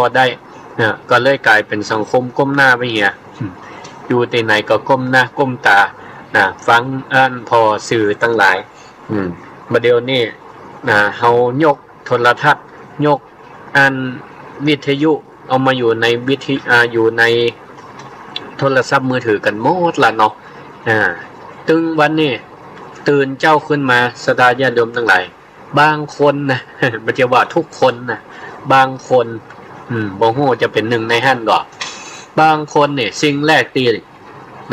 พอได้เนี่ยก็เลยกลายเป็นสังคมก้มหน้าไปเหี้ยอยู่ที่ไหนก็ก้มหน้าก้มตาฟังอ่านพอสื่อตั้งหลายประเดี๋ยวนี้เฮายกโทรทัศน์ยกอ่านวิทยุเอามาอยู่ในอยู่ในโทรศัพท์มือถือกันหมดละเนาะตึงวันนี้ตื่นเจ้าขึ้นมาสดาญาติโยมทั้งหลายบางคนนะไม่ใช่ว่าทุกคนนะบางคนบ่ฮู้จะเป็นหนึ่งในหั่นดอกบางคนเนี่ยสิ่งแรกตี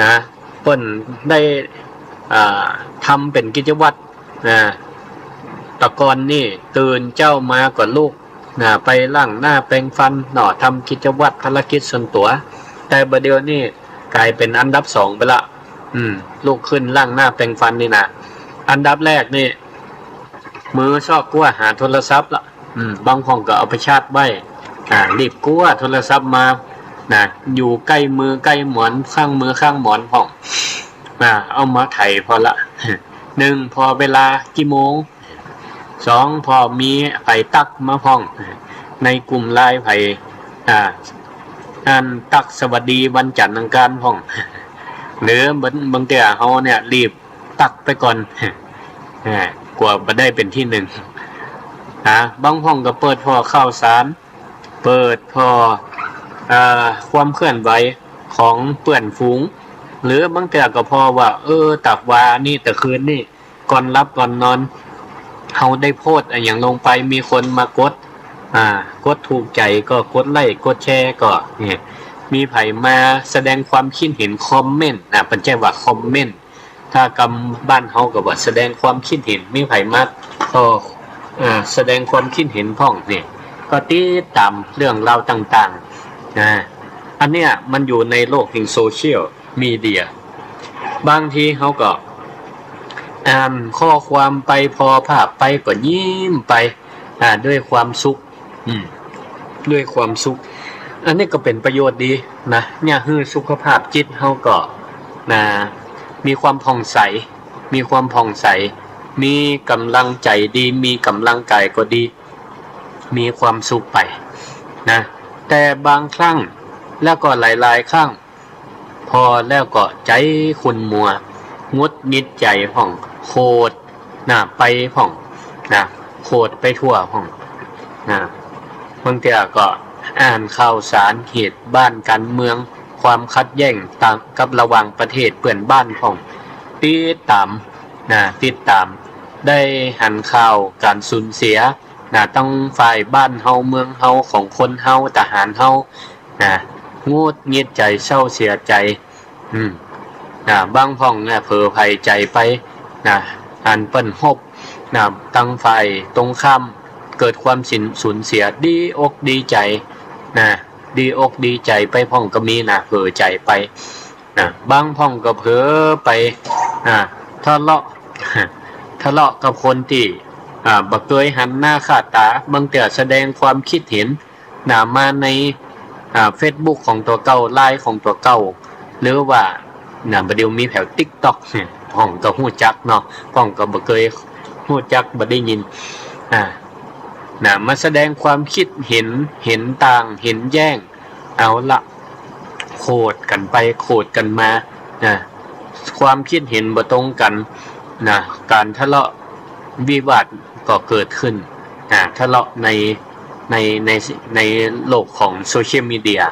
นะเพิ่นได้ทำเป็นกิจวัตรตะกอนนี่ตื่นเจ้ามาก่อนลูกไปล้างหน้าแปรงฟันทำกิจวัตรภารกิจส่วนตัวแต่บัดเดี๋ยวนี้กลายเป็นอันดับ2ไปละลูกขึ้นล้างหน้าแปรงฟันนี่นะอันดับแรกนี่มือชอบกลัวหาโทรศัพท์ละบางห้องก็เอาไปชาร์จไว้รีบกลัวโทรศัพท์มาอยู่ใกล้มือใกล้หมอนข้างมือข้างหมอนห้องเอามาไถพอละ1พอเวลากี่โมง2พอมีไผตักมาห้องในกลุ่มไลน์ไผตักสวัสดีวันจันทร์อังคารห้องหรือบางทีเฮาเนี่ยรีบตักไปก่อนกว่าบ่ได้เป็นที่1บางห้องก็เปิดพอข่าวสารเปิดพอความเคลื่อนไหวของเพื่อนฝูงหรือบางทีก็พอว่าตักว่านี่แต่คืนนี่ก่อนรับก่อนนอนเฮาได้โพสต์อย่างลงไปมีคนมากดกดถูกใจก็กดไลค์กดแชร์ก็เนี่ยมีไผมาแสดงความคิดเห็นคอมเมนต์เพิ่นแจ้งว่าคอมเมนต์ถ้ากำบ้านเฮาก็ว่าแสดงความคิดเห็นมีไผมาแสดงความคิดเห็นพ้องนี่ก็ติดตามเรื่องราวต่างๆอันเนี้ยมันอยู่ในโลกแห่งโซเชียลมีเดียบางทีเฮาก็อ่านข้อความไปพอภาพไปก็ยิ้มไปด้วยความสุขด้วยความสุขอันนี้ก็เป็นประโยชน์ดีนะเนี่ยคือสุขภาพจิตเฮาก็มีความผ่องใสมีความผ่องใสมีกำลังใจดีมีกำลังกายก็ดีมีความสุขไปนะแต่บางครั้งแล้วก็หลายๆครั้งพอแล้วก็ใจขุ่นมัวงุดหงิดใจผ่องโคตรไปผ่องโคตรไปทั่วผ่องบางทีก็อ่านข่าวสารเหตุบ้านการเมืองความขัดแย้งต่างกับระหว่างประเทศเพื่อนบ้านผ่องติดตามได้หันข่าวการสูญเสียต้องฝ่ายบ้านเฮาเมืองเฮาของคนเฮาทหารเฮางุดหงิดใจเศร้าเสียใจบางพ่องเผลอภัยใจไปอันเปิ้นฮบตั้งฝ่ายตรงข้ามเกิดความสูญเสียดีอกดีใจดีอกดีใจไปพ่องก็มีเผลอใจไปบางพ่องก็เผลอไปทะเลาะกับคนที่บ่เคยหันหน้าค่าตาบางแต่แสดงความคิดเห็นมาในFacebook ของตัวเก่าไลน์ของตัวเก่าหรือว่าบ่เดี๋ยวมีแถว TikTok พ่องก็ฮู้จักเนาะพ่องก็บ่เคยฮู้จักบ่ได้ยินมาแสดงความคิดเห็นต่างเห็นแย้งเอาละโคดกันไปโคดกันมาความคิดเห็นบ่ตรงกันการทะเลาะวิวาทก็เกิดขึ้นทะเลาะในโลกของโซเชียลมีเดีย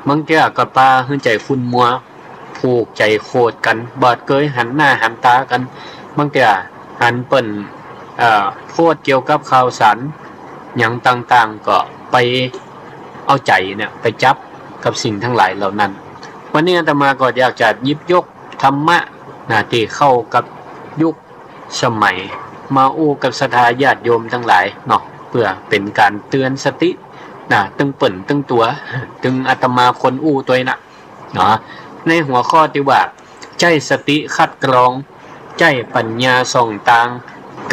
บางทีก็ปาขึ้นใจคุณมัวผูกใจโคดกันบอดเกยหันหน้าหันตากันบางทีหันเปิ้นโพสต์เกี่ยวกับข่าวสารอย่างต่างๆก็ไปเอาใจเนี่ยไปจับกับสิ่งทั้งหลายเหล่านั้นวันนี้อาตมาก็อยากจะหยิบยกธรรมะที่เข้ากับยุคสมัยมาอู้กับศรัทธาญาติโยมทั้งหลายเนาะเพื่อเป็นการเตือนสติตึงเปิ่นตึงตัวตึงอาตมาคนอู้ตัวเนาะในหัวข้อที่ว่าใจสติคัดกรองใจปัญญาส่องตาง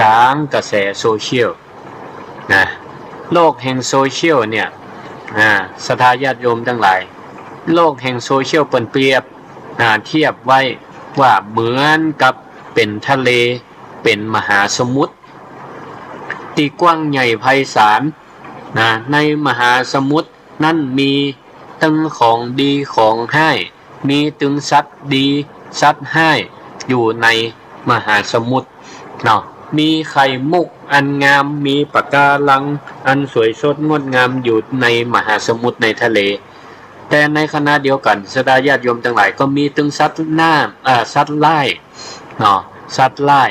กลางกระแสโซเชียลโลกแห่งโซเชียลเนี่ยศรัทธาญาติโยมทั้งหลายโลกแห่งโซเชียลเปรียบเทียบไว้ว่าเหมือนกับเป็นทะเลเป็นมหาสมุทรที่กว้างใหญ่ไพศาล นะในมหาสมุทรนั่นมีตึงของดีของให้มีตึงสัตว์ดีสัตว์ให้อยู่ในมหาสมุทรเนาะมีไข่มุกอันงามมีปะการังอันสวยสดงดงามอยู่ในมหาสมุทรในทะเลแต่ในขณะเดียวกันสดาญาติโยมทั้งหลายก็มีตึงสัตว์สัตว์ไล่เนาะสัตว์ไล่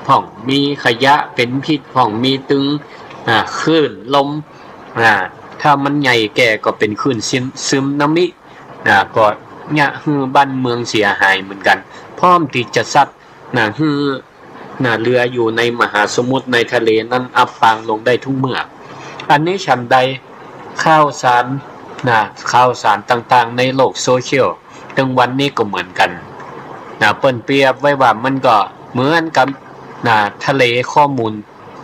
พ่องมีขยะเป็นพิษพ่องมีตึงคลื่นลมถ้ามันใหญ่แก่ก็เป็นคลื่นซึมนามิก็เนี่ยบ้านเมืองเสียหายเหมือนกันพร้อมที่จะซัดเรืออยู่ในมหาสมุทรในทะเลนั้นอับปางลงได้ทุกเมื่ออันนี้ฉันใดข่าวสารต่างๆในโลกโซเชียลถึงวันนี้ก็เหมือนกันเปิ้นเปรียบไว้ว่ามันก็เหมือนกับทะเลข้อมูล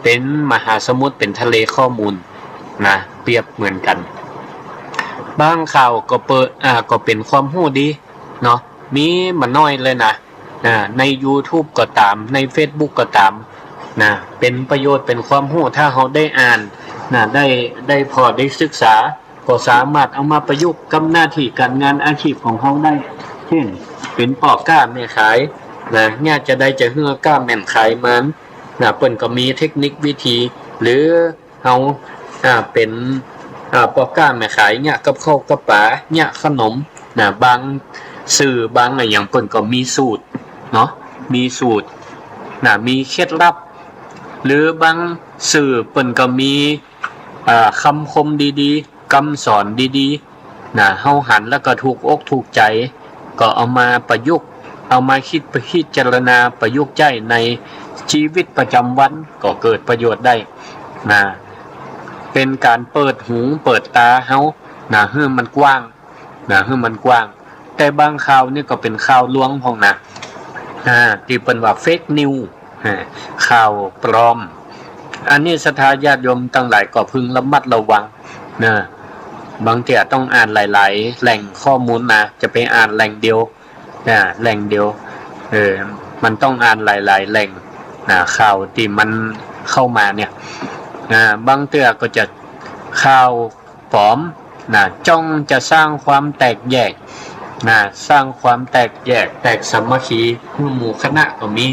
เป็นมหาสมุทรเป็นทะเลข้อมูลเปรียบเหมือนกันบางข่าวก็ก็เป็นความรู้ดีเนาะมีมาน้อยเลยนะใน YouTube ก็ตามใน Facebook ก็ตามเป็นประโยชน์เป็นความรู้ถ้าเราได้อ่านได้พอได้ศึกษาก็สามารถเอามาประยุกต์กับหน้าที่การงานอาชีพของเราได้เช่นเป็นปอกกล้าแม่ขายเนี่ยจะได้จะเฮือกล้าแม่นขายมันเปิ้นก็มีเทคนิควิธีหรือเฮาเป็นปอกกล้าแม่ขายเนี่ยกับข้าวกับปลาเนี่ยขนมบางสื่อบางอะไรอย่างเปิ้นก็มีสูตรเนาะมีสูตรมีเคล็ดลับหรือบางสื่อเปิ้นก็มีคำคมดีๆคำสอนดีๆเฮาหันแล้วก็ถูกอกถูกใจก็เอามาประยุกต์เอามาคิดพิจารณาประยุกต์ใช้ในชีวิตประจำวันก็เกิดประโยชน์ได้เป็นการเปิดหูเปิดตาเฮาให้มันกว้างให้มันกว้างแต่บางข่าวนี่ก็เป็นข่าวลวงของที่เป็นว่าเฟกนิวข่าวปลอมอันนี้ศรัทธาญาติโยมทั้งหลายก็พึงระมัดระวังบางทีต้องอ่านหลายๆแหล่งข้อมูลจะไปอ่านแหล่งเดียวแหล่งเดียวมันต้องอ่านหลายๆแหล่งข่าวที่มันเข้ามาเนี่ยบางเทื่อก็จะข่าวปลอมจ้องจะสร้างความแตกแยกสร้างความแตกแยกแตกสามัคคีหมู่คณะก็มี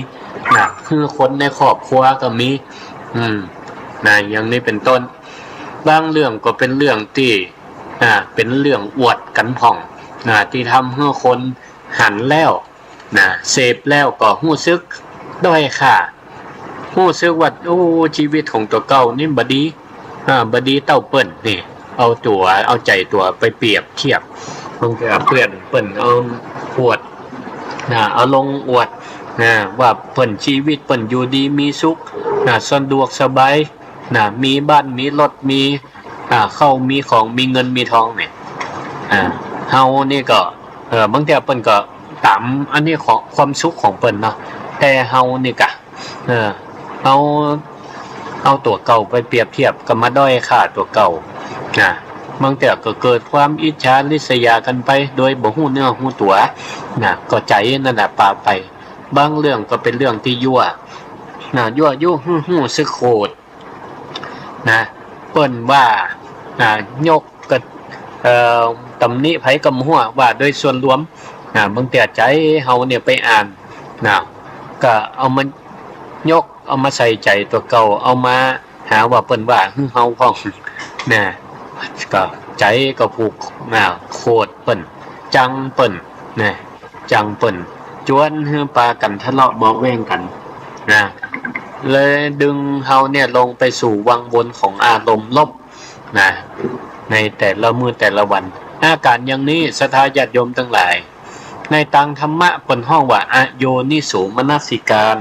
คือคนในครอบครัวก็มีอย่างนี้เป็นต้นบางเรื่องก็เป็นเรื่องที่เป็นเรื่องอวดกันผ่องที่ทำให้คนหันแล้วเสพแล้วก็รู้สึกด้อยค่ารู้สึกว่าโอ้ชีวิตของตัวเก่านี่บ่ดีเต้าเปิ้นนี่เอาใจตัวไปเปรียบเทียบบางทีเพื่อนเปิ้นเอาอวดเอาลงอวดว่าเปิ้นชีวิตเปิ้นอยู่ดีมีสุขสะดวกสบายมีบ้านมีรถมีเข้ามีของมีเงินมีทองเนี่ยเฮานี่ก็บางทีเปิ้นก็ตามอันนี้ของความสุขของเปิ้นเนาะแต่เฮานี่ก็เอาตัวเก่าไปเปรียบเทียบกับมาด้อยค่าตัวเก่าบางแต่ก็เกิดความอิจฉาริษยากันไปโดยบ่ฮู้เนื้อฮู้ตัวก็ใจนั่นน่ะปาไปบางเรื่องก็เป็นเรื่องที่ยั่วยุฮู้สึกโคตรเปิ้นว่ายกก็ตำหนิไผกับหัวว่าโดยส่วนรวมบางแต่ใจเฮาเนี่ยไปอ่านก็เอามายกเอามาใส่ใจตัวเก่าเอามาหาว่าเปิ้นว่าเฮาพ้องก็ใจก็ผูกโคตรเปิ้นจังเปิ้นจังเปิ้นจวนฮือปากันทะเลาะเบาะแว้งกันเลยดึงเฮาเนี่ยลงไปสู่วังวนของอารมณ์ลบในแต่ละมื้อแต่ละวันอาการอย่างนี้ศรัทธาญาติโยมทั้งหลายในทางธรรมะเปิ้นฮ้องว่าอโยนิโสมนสิการ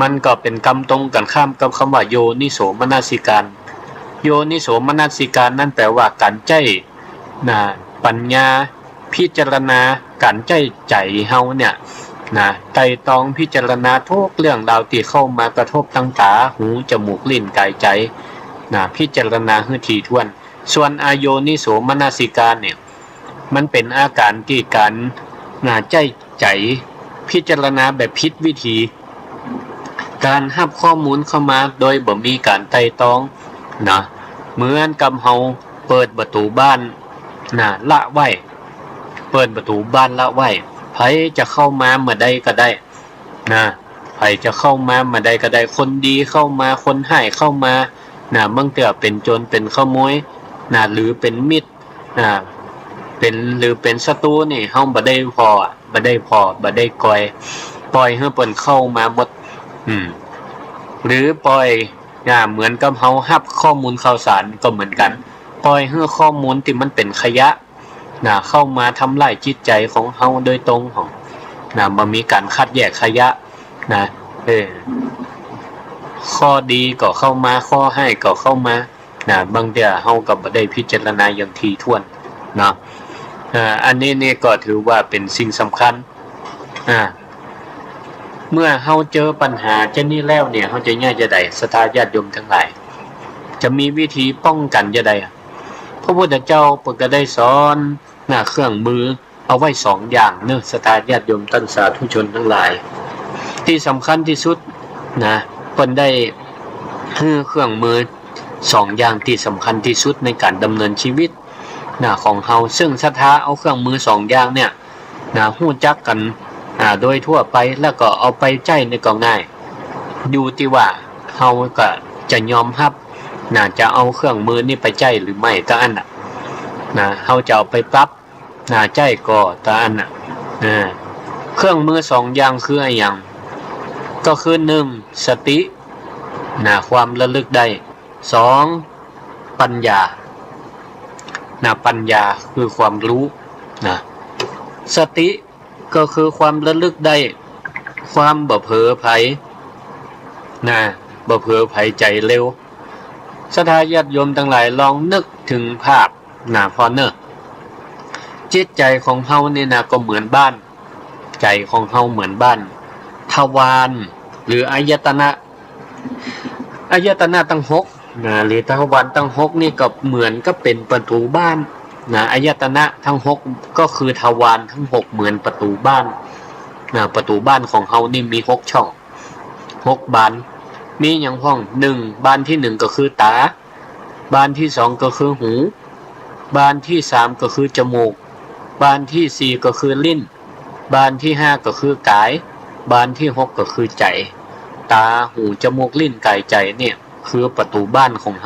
มันก็เป็นคำตรงกันข้ามกับคำว่าโยนิโสมนสิการโยนิโสมนสิการนั่นแปลว่าการใจปัญญาพิจารณาการใจเฮาเนี่ยไตร่ตรองพิจารณาทุกเรื่องราวที่เข้ามากระทบทางตาหูจมูกลิ้นกายใจพิจารณาให้ถี่ถ้วนส่วนอโยนิโสมนสิการเนี่ยมันเป็นอาการที่การใจพิจารณาแบบผิดวิธี การรับข้อมูลเข้ามาโดยบ่มีการไต่ตรองนะเหมือนกับเฮาเปิดประตูบ้านนะละไว้เปิดประตูบ้านละไว้ไผจะเข้ามาเมื่อใดก็ได้นะไผจะเข้ามาเมื่อใดก็ได้คนดีเข้ามาคนให้เข้ามานะบางเทื่อเป็นโจรเป็นขโมยนะหรือเป็นมิตรนะเป็นหรือเป็นศัตรูนี่เฮาบ่ได้บ่ได้ก่อยปล่อยให้เพิ่นเข้ามาหมดหรือปล่อยเหมือนกับเฮารับข้อมูลข่าวสารก็เหมือนกันปล่อยให้ข้อมูลที่มันเป็นขยะเข้ามาทำลายจิตใจของเฮาโดยตรงของบ่มีการคัดแยกขยะข้อดีก็เข้ามาข้อให้ก็เข้ามาบางเทื่อเฮาก็บ่ได้พิจารณาอย่างถี่ถ้วนอันนี้นี่ก็ถือว่าเป็นสิ่งสำคัญเมื่อเฮาเจอปัญหาเช่นนี้แล้วเนี่ยเฮาจะง่ายจะได้ศรัทธาญาติโยมทั้งหลายจะมีวิธีป้องกันจะได้พระพุทธเจ้าเพิ่นก็ได้สอนเครื่องมือเอาไว้2อย่างเด้อศรัทธาญาติโยมท่านสาธุชนทั้งหลายที่สำคัญที่สุดเพิ่นได้เครื่องมือ2อย่างที่สำคัญที่สุดในการดำเนินชีวิตของเฮาซึ่งศรัทธาเอาเครื่องมือ2อย่างเนี่ยฮู้จักกันโดยทั่วไปแล้วก็เอาไปใช้ในก็ง่ายอยู่ที่ว่าเฮาก็จะยอมรับจะเอาเครื่องมือนี้ไปใช้หรือไม่ก็อันเฮาจะเอาไปปรับใช้ก็ตาอันเครื่องมือ2อย่างคืออะไรอย่างก็คือ1สติความระลึกได้2ปัญญาปัญญาคือความรู้สติก็คือความระลึกได้ความบ่เผลอไผบ่เผลอไผใจเร็วศรัทธาญาติโยมทั้งหลายลองนึกถึงภาพพอเนอะจิตใจของเฮานี่ก็เหมือนบ้านใจของเฮาเหมือนบ้านทวารหรืออายตนะตั้ง6หรือทวารตั้ง6นี่ก็เหมือนก็เป็นประตูบ้านอายตนะทั้ง6ก็คือทวารทั้ง6เหมือนประตูบ้านประตูบ้านของเฮานี่มี6ช่อง6บานมีหยังพ้อง1บานที่1ก็คือตาบานที่2ก็คือหูบานที่3ก็คือจมูกบานที่4ก็คือลิ้นบานที่5ก็คือกายบานที่6ก็คือใจตาหูจมูกลิ้นกายใจเนี่ยคือประตูบ้านของเ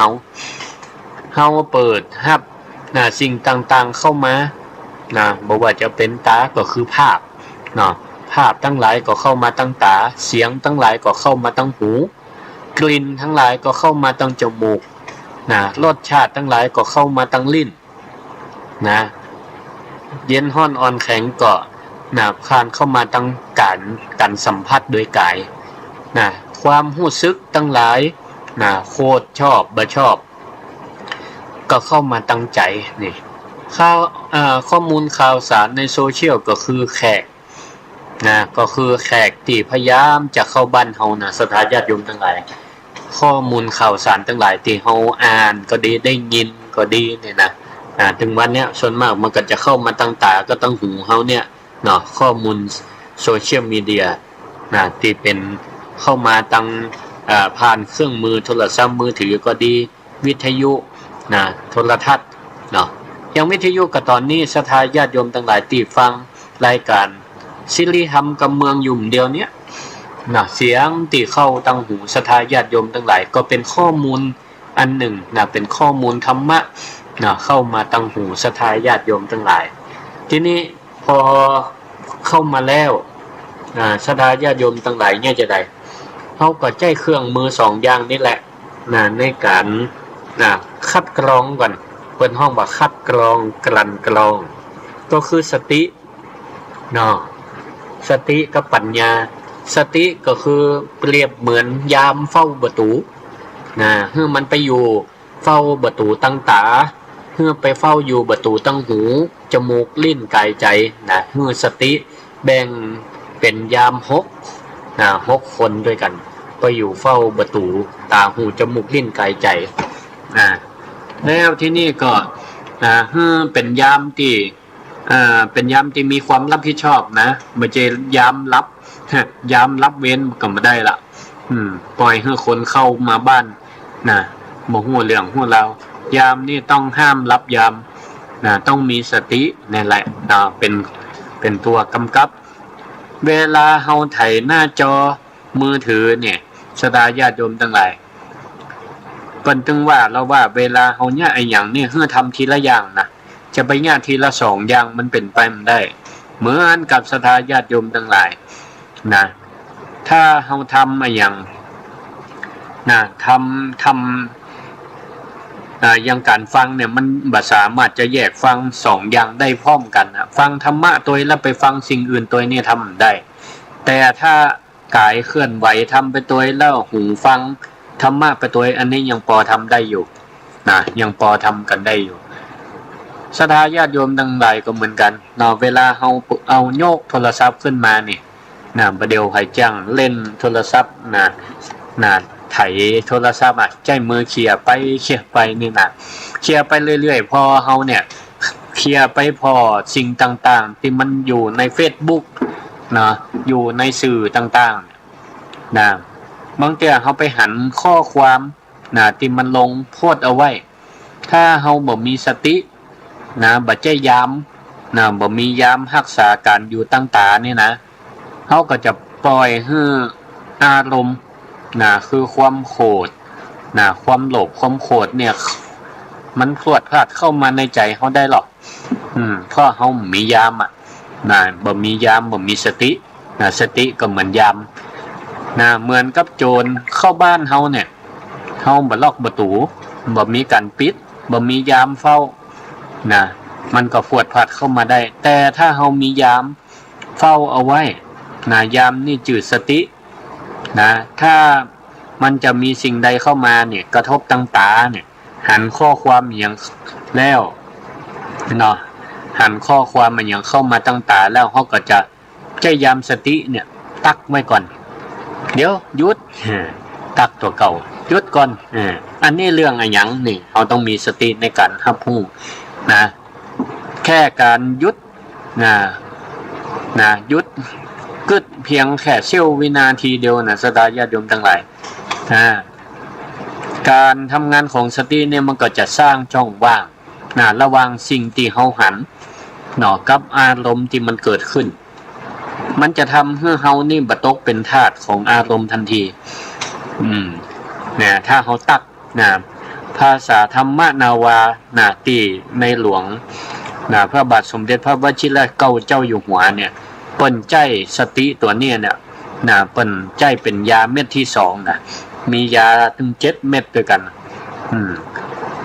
ฮาเปิดรับสิ่งต่างๆเข้ามาบ่ว่าจะเป็นตาก็คือภาพภาพทั้งหลายก็เข้ามาตั้งตาเสียงทั้งหลายก็เข้ามาตั้งหูกลิ่นทั้งหลายก็เข้ามาตั้งจมูกรสชาติทั้งหลายก็เข้ามาตั้งลิ้นเย็นร้อนอ่อนแข็งก็ผ่านเข้ามาตั้งการสัมผัสโดยกายความรู้สึกทั้งหลายโคตรชอบบ่ชอบก็เข้ามาตั้งใจนี่ข้อมูลข่าวสารในโซเชียลก็คือแขกก็คือแขกที่พยายามจะเข้าบ้านเฮาศรัทธาญาติโยมทั้งหลายข้อมูลข่าวสารทั้งหลายที่เฮาอ่านก็ดีได้ยินก็ดีเนี่ยถึงวันเนี้ยส่วนมากมันก็จะเข้ามาตั้งตาก็ตั้งหูเฮาเนี่ยข้อมูลโซเชียลมีเดียที่เป็นเข้ามาตั้งผ่านเครื่องมือโทรศัพท์มือถือก็ดีวิทยุโทรทัศน์อย่างวิทยุก็ตอนนี้ศรัทธาญาติโยมทั้งหลายที่ฟังรายการศิริธรรมกับเมืองยุ่มเดียวเนี้ยเสียงที่เข้าตั้งหูศรัทธาญาติโยมทั้งหลายก็เป็นข้อมูลอันหนึ่งเป็นข้อมูลธรรมะเข้ามาตั้งหูศรัทธาญาติโยมทั้งหลายทีนี้พอเข้ามาแล้วศรัทธาญาติโยมทั้งหลายเนี่ยจะได้เขาก็ใช้เครื่องมือ2อย่างนี่แหละในการคัดกรองก่อนเพิ่นห้องว่าคัดกรองกลั่นกรองก็คือสติสติกับปัญญาสติก็คือเปรียบเหมือนยามเฝ้าประตูให้มันไปอยู่เฝ้าประตูตั้งตาให้ไปเฝ้าอยู่ประตูตั้งหูจมูกลิ้นกายใจให้สติแบ่งเป็นยาม6คนด้วยกันไปอยู่เฝ้าประตูตาหูจมูกลิ้นกายใจแล้วที่นี่ก็เป็นยามที่มีความรับผิดชอบไม่ใช่ยามรับเว้นก็ไม่ได้ละ ปล่อยให้คนเข้ามาบ้านนะบ่ฮู้เรื่องฮู้ราวยามนี่ต้องห้ามรับยามนะต้องมีสตินี่แหละนะเป็นตัวกำกับเวลาเฮาไถหน้าจอมือถือเนี่ยสดาญาติโยมทั้งหลายเปิ้นตึงว่าเราว่าเวลาเฮาเนี่ยไอ้หยังนี่ให้ทำทีละอย่างนะจะไปเนี่ยทีละ2อย่างมันเป็นไปไม่ได้เหมือนกับสดาญาติโยมทั้งหลายนะถ้าเฮาทำไอ้หยังนะทำอย่างการฟังเนี่ยมันบ่สามารถจะแยกฟัง2อย่างได้พร้อมกันนะฟังธรรมะตัวแล้วไปฟังสิ่งอื่นตัวนี้ทำได้แต่ถ้ากายเคลื่อนไหวทำไปตัวแล้วหูฟังธรรมะไปตัวอันนี้ยังพอทำได้อยู่นะยังพอทำกันได้อยู่ศรัทธาญาติโยมทั้งหลายก็เหมือนกันเนาะเวลาเอาโยกโทรศัพท์ขึ้นมานี่นะประเดี๋ยวให้จังเล่นโทรศัพท์นะไถโทรศัพท์ใจมือเขี่ยไปนี่นะเขี่ยไปเรื่อยๆพอเฮาเนี่ยเขี่ยไปพอสิ่งต่างๆที่มันอยู่ใน Facebook นะอยู่ในสื่อต่างๆนะบางทีเฮาไปหันข้อความนะที่มันลงโพสต์เอาไว้ถ้าเฮาบ่มีสตินะบ่ใจยามนะบ่มียามรักษาการอยู่ต่างๆนี่นะเฮาก็จะปล่อยให้อารมณ์นะคือความโกรธนะความโลภความโกรธเนี่ยมันพรวดพลาดเข้ามาในใจเฮาได้หรอกเพราะเฮามียามนะบ่มียามบ่มีสตินะสติก็เหมือนยามนะเหมือนกับโจรเข้าบ้านเฮาเนี่ยเฮาบ่ล็อกประตูบ่มีการปิดบ่มียามเฝ้านะมันก็พรวดพลาดเข้ามาได้แต่ถ้าเฮามียามเฝ้าเอาไว้นะยามนี่จืดสตินะถ้ามันจะมีสิ่งใดเข้ามาเนี่ยกระทบทางตาเนี่ยหันข้อความอย่างแล้วเนาะหันข้อความมันอย่างเข้ามาทางตาแล้วเขาก็จะพยายามสติเนี่ยตักไว้ก่อนเดี๋ยวหยุดตักตัวเก่าหยุดก่อนอันนี้เรื่องอะไรหยังนี่เราต้องมีสติในการรับรู้นะแค่การหยุดนะหยุดกึดเพียงแค่เสี้ยววินาทีเดียวนะศรัทธาญาติโยมทั้งหลายการทำงานของสติเนี่ยมันก็จะสร้างช่องว่างนะระหว่างสิ่งที่เฮาหันเนาะกับอารมณ์ที่มันเกิดขึ้นมันจะทำให้เฮานี่บ่ตกเป็นทาสของอารมณ์ทันทีเนี่ยถ้าเฮาตักนะภาษาธรรมนาวานะที่ในหลวงนะพระบาทสมเด็จพระวชิรเกล้าเจ้าอยู่หัวเนี่ยเปิ้นใจสติตัวนี้เนี่ยนะเปิ้นใจเป็นยาเม็ดที่2นะมียาถึง7เม็ดด้วยกัน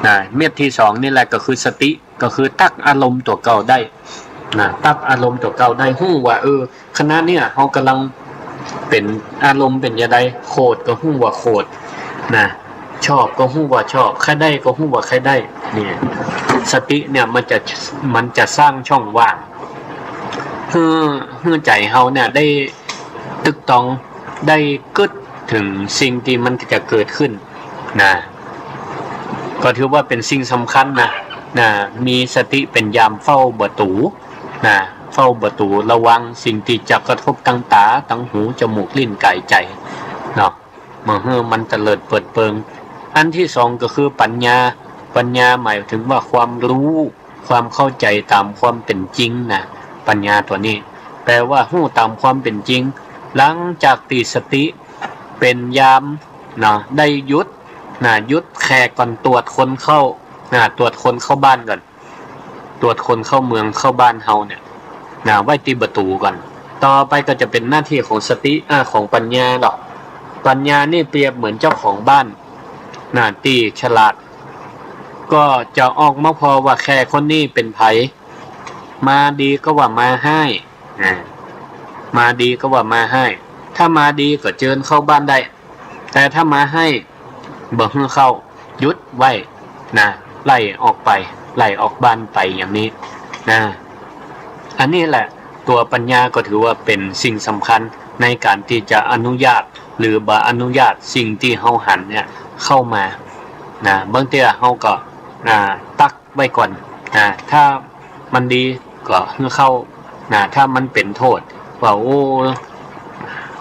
นะเม็ดที่2นี่แหละก็คือสติก็คือตักอารมณ์ตัวเก่าได้นะตักอารมณ์ตัวเก่าได้ฮู้ว่าขณะเนี้ยเฮากำลังเป็นอารมณ์เป็นจังได๋โกรธก็ฮู้ว่าโกรธนะชอบก็ฮู้ว่าชอบใครได้ก็ฮู้ว่าใครได้เนี่ยสติเนี่ยมันจะสร้างช่องว่างให้ใจเฮาเนี่ยได้ตึกตองได้กึดถึงสิ่งที่มันจะเกิดขึ้นนะก็ถือว่าเป็นสิ่งสำคัญนะมีสติเป็นยามเฝ้าประตูนะเฝ้าประตูระวังสิ่งที่จะกระทบทางตาทางหูจมูกลิ้นกายใจเนาะเมื่อมันเตลิดเปิดเปิงอันที่2ก็คือปัญญาหมายถึงว่าความรู้ความเข้าใจตามความเป็นจริงนะปัญญาตัวนี้แปลว่ารู้ตามความเป็นจริงหลังจากติสติเป็นยามนะได้หยุดแขกก่อนตรวจคนเข้าตรวจคนเข้าบ้านก่อนตรวจคนเข้าเมืองเข้าบ้านเฮาเนี่ยไว้ที่ประตูก่อนต่อไปก็จะเป็นหน้าที่ของสติของปัญญาหรอกปัญญานี่เปรียบเหมือนเจ้าของบ้านที่ฉลาดก็จะออกมาพอว่าแขกคนนี้เป็นไผมาดีก็ว่ามาให้มาดีก็ว่ามาให้ถ้ามาดีก็เชิญเข้าบ้านได้แต่ถ้ามาให้บ่ให้เข้าหยุดไว้นะไล่ออกไปไล่ออกบ้านไปอย่างนี้นะอันนี้แหละตัวปัญญาก็ถือว่าเป็นสิ่งสำคัญในการที่จะอนุญาตหรือบ่อนุญาตสิ่งที่เฮาหันเนี่ยเข้ามานะบางทีเฮาก็ตักไว้ก่อนถ้ามันดีก็ให้เข้าถ้ามันเป็นโทษว่าโอ้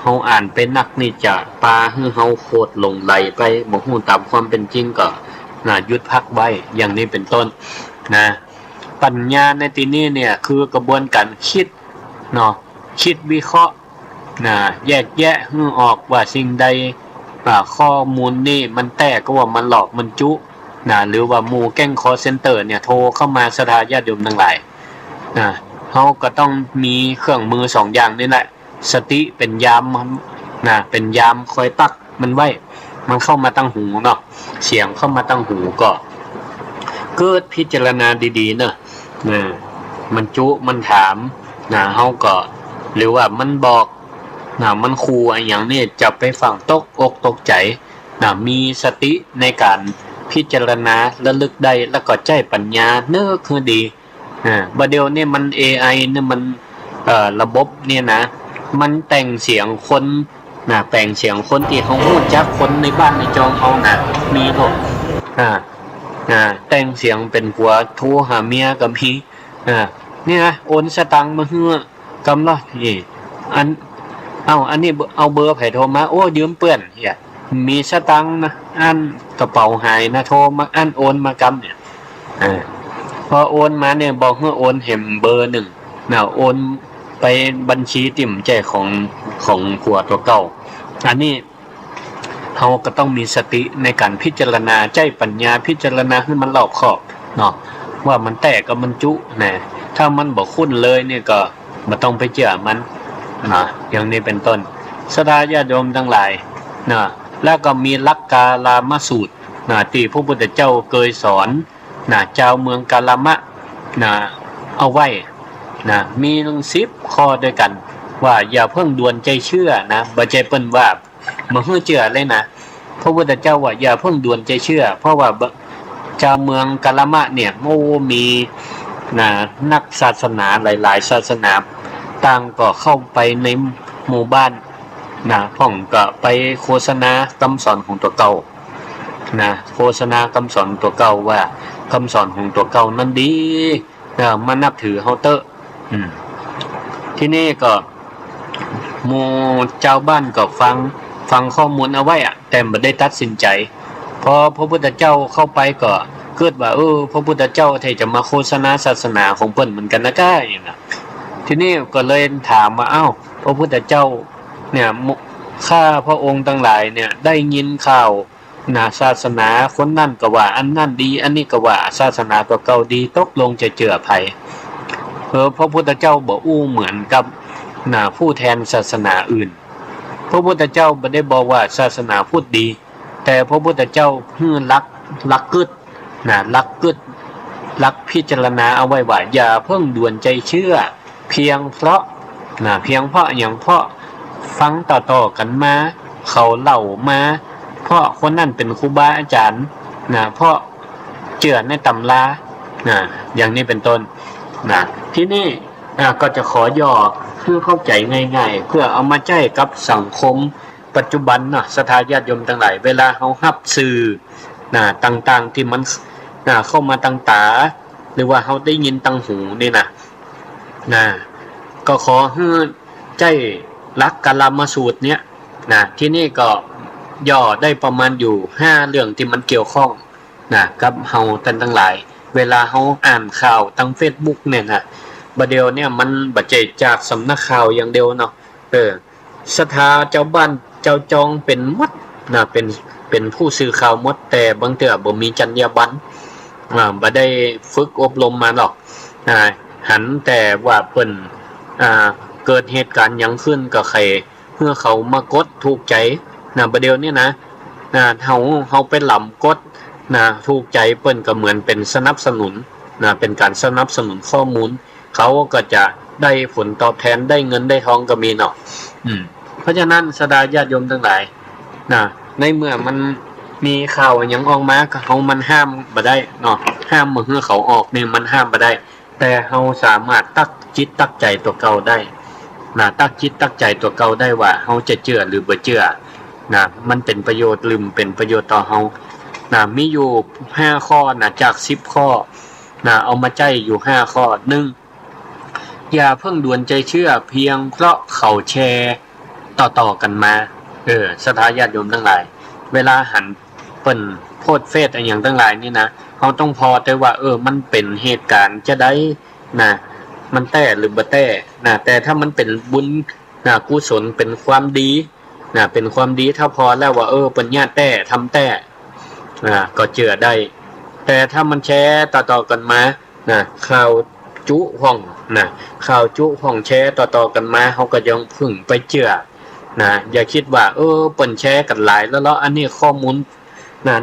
เฮาอ่านเป็นนักนี่จะปาให้เฮาโคตรหลงไหลไปบ่ฮู้ตามความเป็นจริงก็หยุดพักไว้อย่างนี้เป็นต้นนะปัญญาในที่นี้เนี่ยคือกระบวนการคิดเนาะคิดวิเคราะห์นะแยกแยะให้ออกว่าสิ่งใดข้อมูลนี่มันแต้ก็ว่ามันหลอกมันจุนะหรือว่าหมู่แก๊งคอลเซ็นเตอร์เนี่ยโทรเข้ามาศรัทธาญาติโยมทั้งหลายนะเฮาก็ต้องมีเครื่องมือ2อย่างนี่แหละสติเป็นยามนะเป็นยามคอยตักมันไว้มันเข้ามาตั้งหูเนาะเสียงเข้ามาตั้งหูก็เกิดพิจารณาดีๆเนาะมันจุมันถามนะเฮาก็หรือว่ามันบอกนะมันคูอะไรอย่างนี้จะไปฟังตกอกตกใจนะมีสติในการพิจารณาระลึกได้แล้วก็ใจปัญญาเน้อคือดีบัดเดี๋ยวนี้มัน AI เนี่ยมันระบบเนี่ยนะมันแต่งเสียงคนนะแต่งเสียงคนที่เขาพูดจักคนในบ้านในจองเขานะมีพวกแต่งเสียงเป็นผัวโทรหาเมียก็มีเนี่ยนะโอนสตังค์มาเฮือกำละนี่อันนี้เอาเบอร์ไผโทรมาโอ้ยืมเปื้อนเฮียมีสตังค์นะอันกระเป๋าหายนะโทรมาอันโอนมากำเนี่ยพอโอนมาเนี่ยบอกให้โอนเห็มเบอร์1โอนไปบัญชีติ่มใจของผัวตัวเก่าอันนี้เราก็ต้องมีสติในการพิจารณาใจปัญญาพิจารณาให้มันรอบคอบเนาะว่ามันแตกกับมันจุนะถ้ามันบ่คุ้นเลยเนี่ยก็บ่ต้องไปเชื่อมันนะอย่างนี้เป็นต้นศรัทธาญาติโยมทั้งหลายนะแล้วก็มีลักกาลามสูตรนะที่พระพุทธเจ้าเคยสอนนะเจ้าเมืองกาลามะนะเอาไว้นะมีถึง10ข้อด้วยกันว่าอย่าเพิ่งด่วนใจเชื่อนะบ่ใจเปิ้นว่าบ่ฮู้เชื่อเลยนะพระพุทธเจ้าว่าอย่าเพิ่งด่วนใจเชื่อเพราะว่าเจ้าเมืองกาลามะเนี่ยโอ้มีนักศาสนาหลายๆศาสนาต่างก็เข้าไปในหมู่บ้านพ่องก็ไปโฆษณาคำสอนของตัวเก่าโฆษณาคำสอนตัวเก่าว่าคำสอนของตัวเก่านั้นดีมานับถือเฮาเตอร์ที่นี่ก็หมู่เจ้าบ้านก็ฟังข้อมูลเอาไว้แต่บ่ได้ตัดสินใจพอพระพุทธเจ้าเข้าไปก็เกิดว่าพระพุทธเจ้าที่จะมาโฆษณาศาสนาของเพิ่นเหมือนกันนะก้าอย่างน่ะทีนี้ก็เลยถามว่าพระพุทธเจ้าเนี่ยข้าพระองค์ทั้งหลายเนี่ยได้ยินข่าวศาสนาคนนั่นก็ว่าอันนั่นดีอันนี้ก็ว่าศาสนาตัวเก่าดีตกลงจะเจือไผพระพุทธเจ้าบ่เหมือนกับผู้แทนศาสนาอื่นพระพุทธเจ้าบ่ได้บอกว่าศาสนาพูดดีแต่พระพุทธเจ้าลักกึดลักพิจารณาเอาไว้ว่าอย่าเพิ่งด่วนใจเชื่อเพียงเพราะอย่างเพราะฟังต่อๆกันมาเขาเล่ามาเพราะคนนั้นเป็นครูบาอาจารย์เพราะเชื่อในตำราอย่างนี้เป็นต้นที่นี่ก็จะขอย่อเพื่อเข้าใจง่ายๆเพื่อเอามาใช้กับสังคมปัจจุบันศรัทธาญาติโยมทั้งหลายเวลาเฮารับสื่อต่างๆที่มันเข้ามาตั้งตาหรือว่าเฮาได้ยินตั้งหูนี่ก็ขอให้ใจรักกาลามสูตรเนี้ยที่นี่ก็ย่อได้ประมาณอยู่5เรื่องที่มันเกี่ยวข้องกับเฮาทั้งหลายเวลาเฮาอ่านข่าวทาง Facebook เนี่ยบัดเดียวเนี่ยมันบ่ใช่จากสำนักข่าวอย่างเดียวเนาะศรัทธาเจ้าบ้านเจ้าจองเป็นหมดเป็นผู้สื่อข่าวหมดแต่บางเทื่อบ่มีจรรยาบรรณบ่ได้ฝึกอบรมมาหรอกหันแต่ว่าเพิ่นเกิดเหตุการณ์หยังขึ้นกับใครเพื่อเขามากดถูกใจบัดเดียวเนี่ยเฮาไปหล่ำกดถูกใจเปิ้นก็เหมือนเป็นสนับสนุนเป็นการสนับสนุนข้อมูลเขาก็จะได้ผลตอบแทนได้เงินได้ทองก็มีเนาะเพราะฉะนั้นศรัทธาญาติโยมทั้งหลายในเมื่อมันมีข่าวหยังออกมาก็เฮามันห้ามบ่ได้เนาะห้ามบ่ให้เขาออกนี่มันห้ามบ่ได้แต่เฮาสามารถตักจิตตักใจตัวเก่าได้ตักจิตตักใจตัวเก่าได้ว่าเฮาจะเชื่อหรือบ่เชื่อมันเป็นประโยชน์หรือเป็นประโยชน์ต่อเฮามีอยู่5ข้อจาก10ข้อเอามาใจอยู่5ข้อ1อย่าเพิ่งด่วนใจเชื่อเพียงเพราะเขาแชร์ ต่อกันมาศรัทธาญาติโยมทั้งหลายเวลาหันเปิ้นโพดเฟซอะไรอย่างทั้งหลายนี่นะเราต้องพอแต่ว่ามันเป็นเหตุการณ์จะได้นะมันแต่หรือบ่แต่นะแต่ถ้ามันเป็นบุญนะกุศลเป็นความดีนะเป็นความดีถ้าพอแล้วว่าปัญญาแต่ทำแต่ก็เจือได้ แต่ถ้ามันแชร์ต่อๆกันมานะข่าวจุห้องนะข่าวจุห้องแชร์ต่อๆกันมาเขาก็ยังพึ่งไปเจือนะอย่าคิดว่าเปิ้นแชร์กันหลายแล้วอันนี้ข้อมูล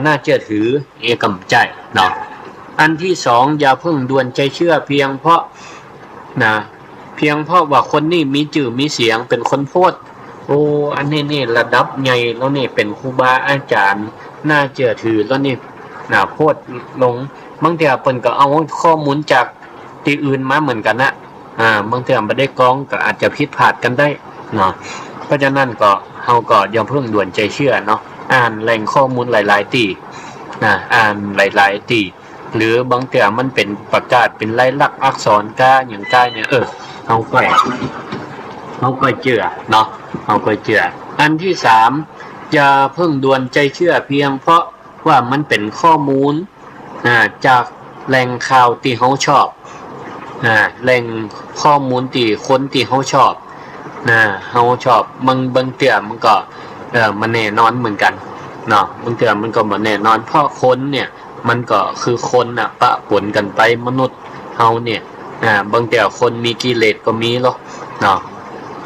น่าเชื่อถือเอกำใจเนาะอันที่สองอย่าเพิ่งด่วนใจเชื่อเพียงเพราะว่าคนนี้มีชื่อมีเสียงเป็นคนโพสต์อันนี้ระดับใหญ่แล้วนี่เป็นครูบาอาจารย์น่าเชื่อถือแล้วนี่โพสต์ลงบางทีเปิ้นก็เอาข้อมูลจากที่อื่นมาเหมือนกันนะบางทีไม่ได้กรองก็อาจจะผิดพลาดกันได้เนาะเพราะฉะนั้นก็เฮาก็อย่าเพิ่งด่วนใจเชื่อเนาะอ่านแหล่งข้อมูลหลายๆที่อ่านหลายๆที่หรือบางทีมันเป็นประกาศเป็นลายลักษณ์อักษรกาอย่างกาเนี่ยเฮาก็เชื่อเนาะเฮาก็เชื่ออันที่สามอย่าเพิ่งด่วนใจเชื่อเพียงเพราะว่ามันเป็นข้อมูลจากแหล่งข่าวที่เฮาชอบแหล่งข้อมูลที่คนที่เฮาชอบเฮาชอบบางเทื่อมันก็มันแน่นอนเหมือนกันเนาะบางเทื่อมันก็บ่แน่นอนเพราะคนเนี่ยมันก็คือคนปะปนกันไปมนุษย์เฮาเนี่ยบางเทื่อคนมีกิเลสก็มีหรอกเนาะ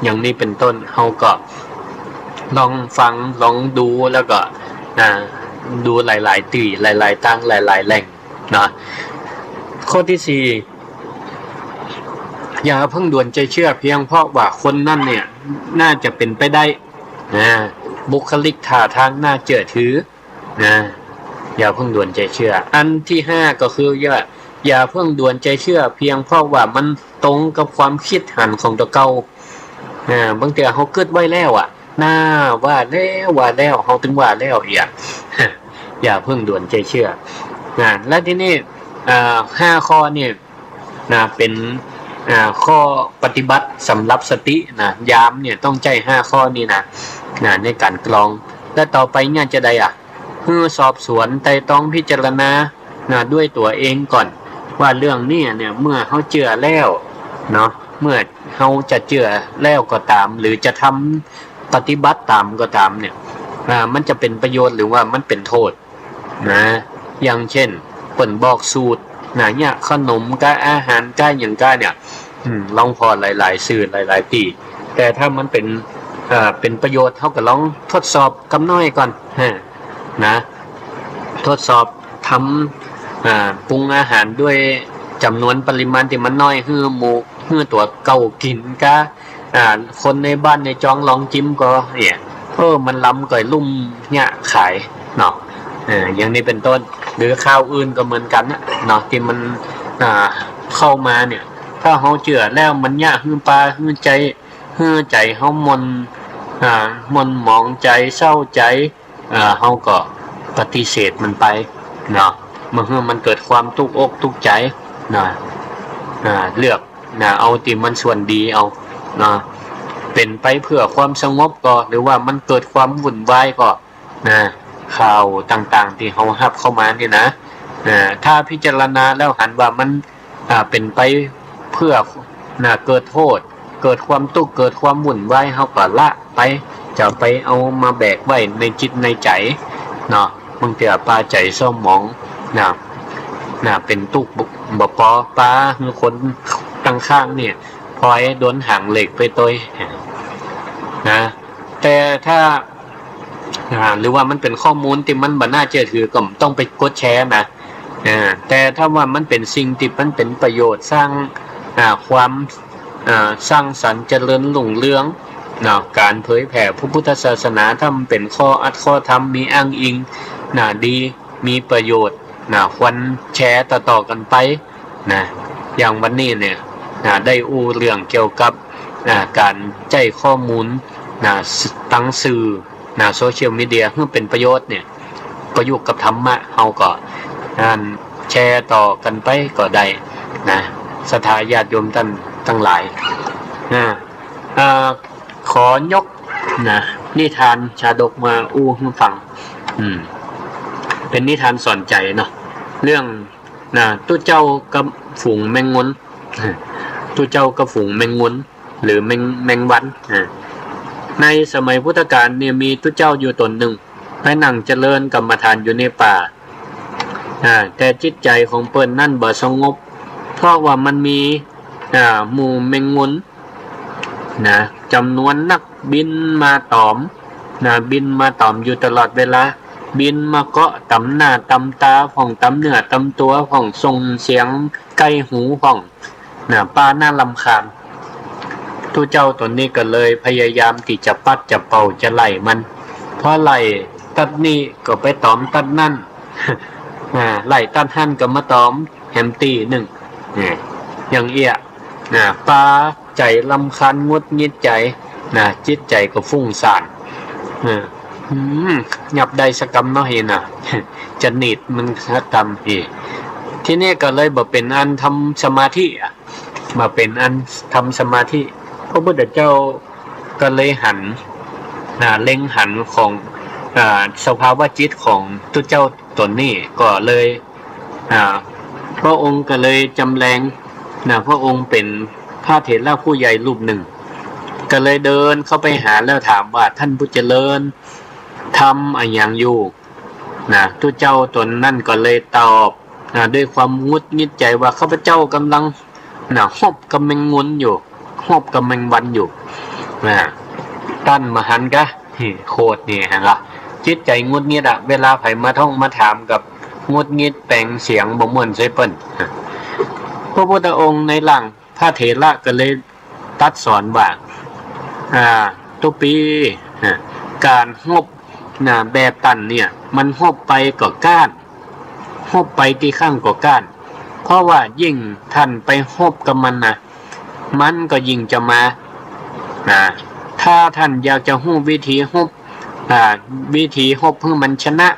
อย่างนี้เป็นต้นเฮาก็ลองฟังลองดูแล้วก็ดูหลายๆที่หลายๆตั้งหลายๆแหล่งนะข้อที่สี่อย่าเพิ่งด่วนใจเชื่อเพียงเพราะว่าคนนั่นเนี่ยน่าจะเป็นไปได้บุคลิกท่าทางน่าเชื่อถืออย่าเพิ่งด่วนใจเชื่ออันที่ห้าก็คืออย่าเพิ่งด่วนใจเชื่อเพียงเพราะว่ามันตรงกับความคิดหันของตัวเก่าบางทีเขาเกิดไว้แล้วว่าแล้วเขาถึงว่าแล้วอย่าเพิ่งด่วนใจเชื่อและที่นี่5ข้อนี่เป็นข้อปฏิบัติสำหรับสติยามเนี่ยต้องใจ5ข้อนี้ในการกรองและต่อไปเนี่ยจะได้สอบสวนไต่ตองพิจารณาด้วยตัวเองก่อนว่าเรื่องนี้เนี่ยเมื่อเขาเชื่อแล้วเนาะเมื่อเขาจะเชื่อแล้วก็ตามหรือจะทำปฏิบัติตามก็ตามเนี่ยมันจะเป็นประโยชน์หรือว่ามันเป็นโทษอย่างเช่นเปิ่นบอกสูตรเนี่ยขนมกับอาหารกับอย่างก้าเนี่ยลองพอหลายๆสื่อหลายๆปีแต่ถ้ามันเป็นประโยชน์เท่ากับลองทดสอบกำน้อยก่อนทดสอบทำปรุงอาหารด้วยจำนวนปริมาณที่มันน้อยฮือตัวเก่ากินกับคนในบ้านในจองลองจิ้มก็เนี่ยมันล้ำก่อยลุ่มเนี่ยขายเนาะอย่างนี้เป็นต้นหรือข้าวอื่นก็เหมือนกันเนาะที่มันเข้ามาเนี่ยถ้าเฮาเชื่อแล้วมันยากฮือปลาฮือใจเฮามนหมองใจเศร้าใจเฮาก็ปฏิเสธมันไปเนาะเมื่อมันเกิดความทุกข์อกทุกข์ใจเลือกเอาที่มันส่วนดีเอาเป็นไปเพื่อความสงบก็หรือว่ามันเกิดความวุ่นวายก็ข่าวต่างๆที่เขารับเข้ามานี่นะถ้าพิจารณาแล้วหันว่ามันเป็นไปเพื่อเกิดโทษเกิดความทุกข์เกิดความวุ่นวายเขาก็ละไปจะไปเอามาแบกไว้ในจิตในใจเนาะบางทีปลาใจเศร้าหมองเป็นตุกบ่ปอปลาคือคนตั้งข้างเนี่ยพลอยโดนหางเหล็กไปตัวแต่ถ้าหรือว่ามันเป็นข้อมูลที่มันบ่น่าเชื่อถือก็ต้องไปกดแชร์แต่ถ้าว่ามันเป็นสิ่งที่มันเป็นประโยชน์สร้างความสร้างสรรค์เจริญรุ่งเรืองการเผยแผ่พระพุทธศาสนาถ้ามันเป็นข้ออัดข้อธรรมมีอ้างอิงดีมีประโยชน์ควรแชร์ต่อๆกันไปอย่างวันนี้เนี่ยได้อู้เรื่องเกี่ยวกับการใจข้อมูลตั้งสื่อโซเชียลมีเดียเพื่อเป็นประโยชน์เนี่ยประยุกต์กับธรรมะเฮาก็แชร์ต่อกันไปก็ได้ศรัทธาญาติโยมท่านทั้งหลายขอยก นะนิทานชาดกมาอู้ให้ฟังเป็นนิทานสอนใจเนาะเรื่องตู้เจ้ากับฝูงแมงมุนตู้เจ้ากับฝูงแมงมุนหรือแมงวันในสมัยพุทธกาลเนี่ยมีตู้เจ้าอยู่ตนหนึ่งไปนั่งเจริญกรรมฐานอยู่ในป่าแต่จิตใจของเปิ้นนั่นบ่สงบเพราะว่ามันมีหมู่แมงมุนจำนวนนักบินมาตอมบินมาตอมอยู่ตลอดเวลาบินมาเกาะตำหน้าตำตาของตำเนื้อตำตัวของส่งเสียงใกล้หูของป้าหน้าลำคาญทูเจ้าตนนี้ก็เลยพยายามที่จะปัดจะเป่าจะไล่มันเพราะไล่ตัดนี่ก็ไปตอมตัดนั่นไล่ตัดหั่นก็มาตอมแฮมตี้หนึ่งอย่างเอี้ยป้าใจลำคาญงุดงิดใจจิตใจก็ฟุ้งซ่านหยับใดสกรรมเนาะเห็นจะหนีดมันกรรมที่นี่ก็เลยบ่เป็นอันทำสมาธิมาเป็นอันทำสมาธิพระพุทธเจ้าก็เลยหันเล็งหันของสภาวะจิตของตัวเจ้าตนนี้ก็เลยพระองค์ก็เลยจำแรงพระองค์เป็นพระเถระผู้ใหญ่รูปหนึ่งก็เลยเดินเข้าไปหาแล้วถามว่าท่านผู้เจริญทำอะไรอย่างอยู่ตัวเจ้าตนนั่นก็เลยตอบด้วยความงุดงิดใจว่าข้าพเจ้ากำลังหอบกำแมงงุนอยู่หอบกำแมงวันอยู่ตั้นมหันกะโคตรนี่ฮะจิตใจงุดงิดเวลาไผมาท่องมาถามกับงุดงิดแปลงเสียงบ่ม่วนใส่เปิ้นพระพุทธองค์ในหลังพระเถระก็เลยตัดสอนว่าทุกปีการหอบแบบตันเนี่ยมันหอบไปก็ก้านหอบไปที่ข้างก็ก้านเพราะว่ายิ่งท่านไปหอบกับมันก็ยิ่งจะมาถ้าท่านอยากจะฮู้วิธีหอบวิธีหอบเพื่อมันชนะ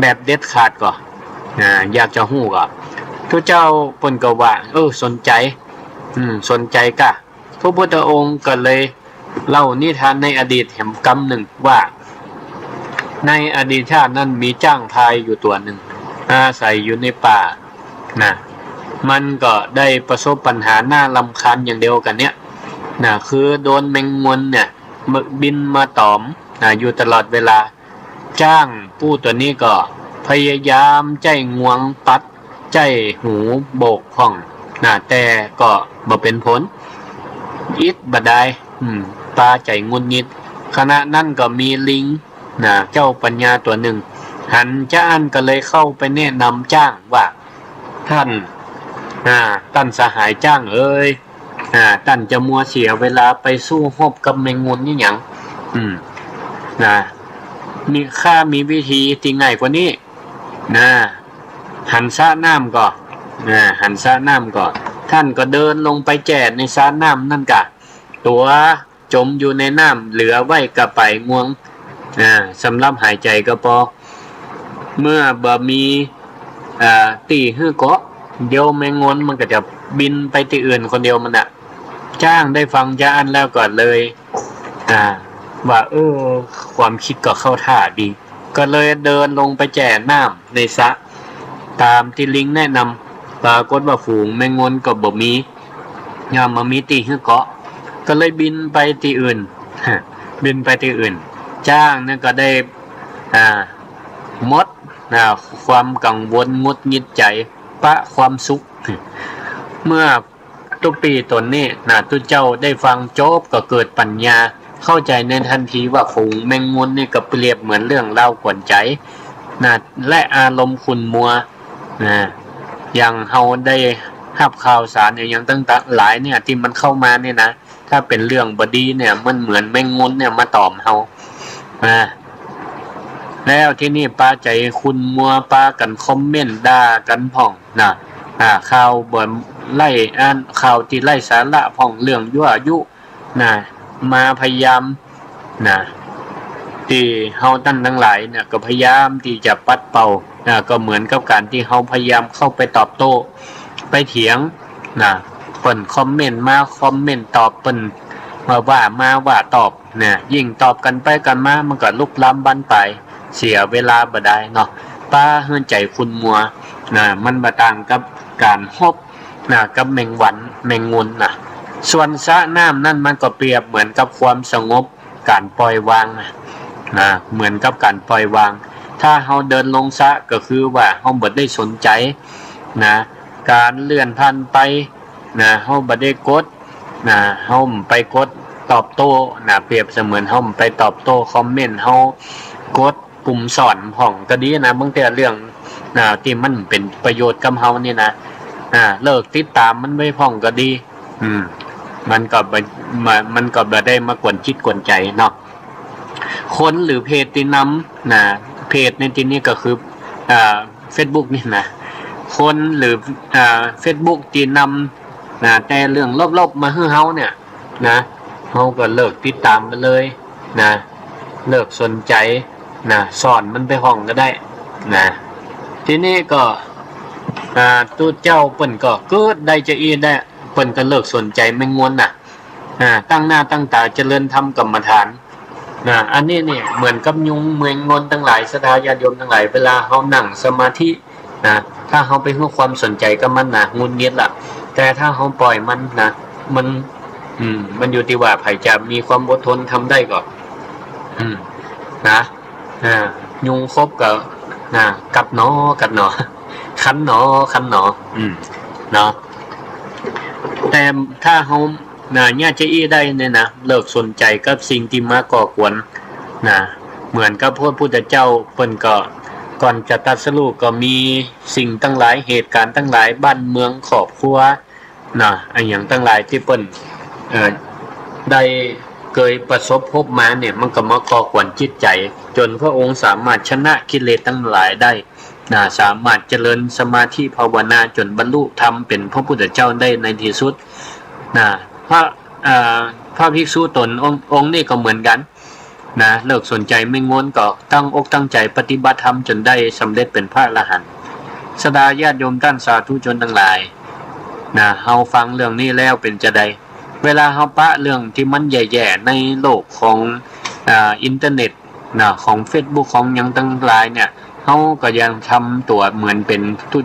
แบบเด็ดขาดก็อยากจะฮู้ก็ทุกเจ้าปนก็ว่าสนใจสนใจกะพระพุทธองค์ก็เลยเล่านิทานในอดีตแห่งกรรมหนึ่งว่าในอดีตชาตินั้นมีจ้างพายอยู่ตัวหนึ่งอาศัยอยู่ในป่ามันก็ได้ประสบปัญหาหน้ารำคาญอย่างเดียวกันเนี้ยคือโดนแมงมุนเนี่ยบินมาตอมอยู่ตลอดเวลาจ้างผู้ตัวนี้ก็พยายามใจงวงปัดใจหูโบกห้องแต่ก็บ่เป็นผลอิดบ่ได้ปลาใจงุนงิดขณะนั้นก็มีลิงเจ้าปัญญาตัวหนึ่งหันจ้านก็เลยเข้าไปแนะนำจ้างว่าท่านตั้นสหายจ้างเอ้ยตั้นจะมัวเสียเวลาไปสู้รบกับแมงมุนนี่หยังมีวิธีที่ง่ายกว่านี้หันสระน้ำก่อนหันสระน้ำก่อนท่านก็เดินลงไปแจกในสระน้ำนั่นกะตัวจมอยู่ในน้ำเหลือไว้กระไปงวงสำหรับหายใจก็พอเมื่อบ่มีตีหื้อเกาะเดียวแมงงนมันก็จะบินไปที่อื่นคนเดียวมันจ้างได้ฟังจ้าอันแล้วก่อนเลยว่าความคิดก็เข้าท่าดีก็เลยเดินลงไปแจกน้ำในสระตามที่ลิงแนะนำปรากฏว่าฝูงแมงงนก็บ่มีมามีตีหื้อเกาะก็เลยบินไปที่อื่นบินไปที่อื่นจ้างนั่นก็ได้มดความกังวลงุดงิดใจปะความสุขเมื่อตุปีตนนี้ตุเจ้าได้ฟังโจบก็เกิดปัญญาเข้าใจในทันทีว่าฝูงแมงมุนนี่ก็เปรียบเหมือนเรื่องเล่ากวนใจและอารมณ์ขุ่นมัวอย่างเฮาได้รับข่าวสารอย่างต่างๆหลายเนี่ยที่มันเข้ามาเนี่ยนะถ้าเป็นเรื่องบดีเนี่ยมันเหมือนแมงมุนเนี่ยมาตอมเฮาแล้วที่นี่ปลาใจคุณมัวปลากันคอมเมนต์ด่ากันพ่องข่าวบ่ไล่อ่านข่าวที่ไล่สาระพ่องเรื่องยั่วยุมาพยายามที่เฮาตั้งทั้งหลายเนี่ยก็พยายามที่จะปัดเป่าก็เหมือนกับการที่เฮาพยายามเข้าไปตอบโต้ไปเถียงเปิ้นคอมเมนต์มาคอมเมนต์ตอบเปิ้น ว่ามาว่าตอบเนี่ยยิ่งตอบกันไปกันมามันก็ลุกล้ำบั้นไปเสียเวลาบ่ได้เนาะป้าเฮือนใจคุณมัวนะมันบ่ต่างกับการฮบนะกับแมงวันแมงมุนนะส่วนสระน้ำนั่นมันก็เปรียบเหมือนกับความสงบการปล่อยวางนะเหมือนกับการปล่อยวางถ้าเฮาเดินลงสระก็คือว่าเฮาบ่ได้สนใจนะการเลื่อนผ่านไปนะเฮาบ่ได้กดนะเฮาไปกดตอบโต้นะเปรียบเสมือนเฮาไปตอบโต้คอมเมนต์เฮากดปุ่มสอนของก็ดีนะบางแต่เรื่องนะที่มันเป็นประโยชน์กับเฮานี่นะเลิกติดตามมันไม่พ้องก็ดีมันก็บ่ได้มากวนจิตกวนใจเนาะคนหรือเพจที่นำนะเพจในที่นี้ก็คือFacebook นี่นะคนหรือFacebook ที่นำนะแต่เรื่องลบๆมาให้เฮาเนี่ยนะเฮาก็เลิกติดตามไปเลยนะเลิกสนใจนะสอนมันไปห้องก็ได้นะทีนี้ก็ตู้เจ้าเปิ้นก็เกิดได้จะอีได้เปิ้นก็เลิกสนใจแม่งวนน่ะตั้งหน้าตั้งตาเจริญธรรมกรรมฐานอันนี้เนี่ยเหมือนกับยุงเมืองงนทั้งหลายศรัทธาญาติโยมทั้งหลายเวลาเฮานั่งสมาธินะถ้าเฮาไปให้ความสนใจกับมันนะงุนงิดล่ะแต่ถ้าเฮาปล่อยมันนะมันอยู่ที่ว่าไผจะมีความอดทนทำได้ก่อนนะยุงครบกับกัดหนอคันหนอเนาะแต่ถ้าเฮาเนี่ยจะอี้ได้เนี่ยนะเลิกสนใจกับสิ่งที่มาก่อกวนนะเหมือนกับพระพุทธเจ้าเพิ่นก็ก่อนจะตรัสรู้ก็มีสิ่งตั้งหลายเหตุการณ์ตั้งหลายบ้านเมืองครอบครัวนะไอ้อย่างตั้งหลายที่เพิ่นได้เคยประสบพบมาเนี่ยมันก็มาก่อกวนจิตใจจนพระองค์สามารถชนะกิเลสทั้งหลายได้สามารถเจริญสมาธิภาวนาจนบรรลุธรรมเป็นพระพุทธเจ้าได้ในที่สุดพระภิกษุตนองค์นี่ก็เหมือนกันเลิกสนใจไม่งวนก็ตั้งอกตั้งใจปฏิบัติธรรมจนได้สำเร็จเป็นพระอรหันต์สดาญาติโยมท่านสาธุชนทั้งหลายเฮาฟังเรื่องนี้แล้วเป็นจะได้เวลาเฮาปะเรื่องที่มันแย่ๆในโลกของอินเทอร์เน็ตของ Facebook ของยังทั้งหลายเนี่ยเฮาก็ยังทำตัวเหมือนเป็นทุต